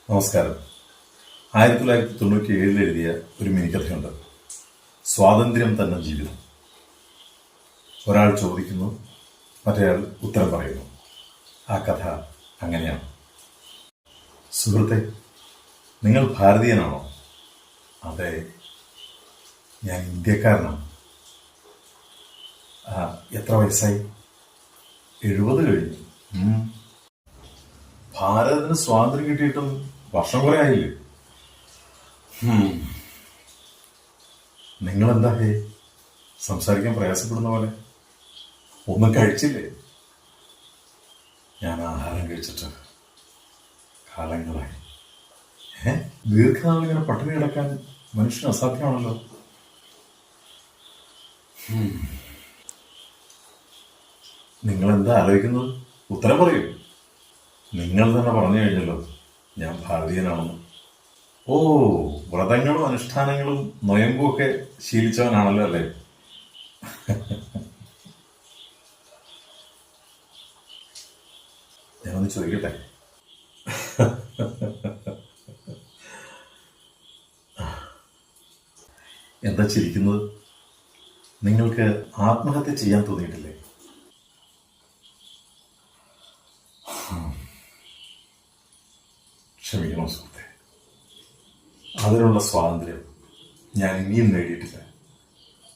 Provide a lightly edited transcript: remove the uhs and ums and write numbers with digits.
നമസ്കാരം. 1997 എഴുതിയ ഒരു മിനിക്കഥയുണ്ട്, സ്വാതന്ത്ര്യം തന്നെ ജീവിതം. ഒരാൾ ചോദിക്കുന്നു, മറ്റേയാൾ ഉത്തരം പറയുന്നു. ആ കഥ അങ്ങനെയാണ്. സുഹൃത്തെ, നിങ്ങൾ ഭാരതീയനാണോ? അതെ, ഞാൻ ഇന്ത്യക്കാരനാണ്. എത്ര വയസ്സായി? 70 കഴിഞ്ഞു. ഭാരതത്തിന് സ്വാതന്ത്ര്യം കിട്ടിയിട്ടും വർഷം കുറെ ആയില്ലേ? നിങ്ങളെന്താ സംസാരിക്കാൻ പ്രയാസപ്പെടുന്ന പോലെ? ഒന്നും കഴിച്ചില്ലേ? ഞാൻ ആഹാരം കഴിച്ചിട്ട് കാലങ്ങളായി. ദീർഘനാൾ ഇങ്ങനെ പട്ടിണി കിടക്കാൻ മനുഷ്യന് അസാധ്യമാണല്ലോ. നിങ്ങളെന്താ ആലോചിക്കുന്നത്? ഉത്തരം പറയൂ. നിങ്ങൾ തന്നെ പറഞ്ഞു കഴിഞ്ഞല്ലോ ഞാൻ ഭാരതീയനാണെന്ന്. ഓ, വ്രതങ്ങളും അനുഷ്ഠാനങ്ങളും നൊയമ്പും ഒക്കെ ശീലിച്ചവനാണല്ലോ അല്ലേ? ഞാനൊന്ന് ചോദിക്കട്ടെ? എന്താ ചിരിക്കുന്നത്? നിങ്ങൾക്ക് ആത്മഹത്യ ചെയ്യാൻ തോന്നിയിട്ടില്ലേ? ക്ഷമിക്കണം സുഹൃത്തെ, അതിനുള്ള സ്വാതന്ത്ര്യം ഞാൻ ഇനിയും നേടിയിട്ടില്ല.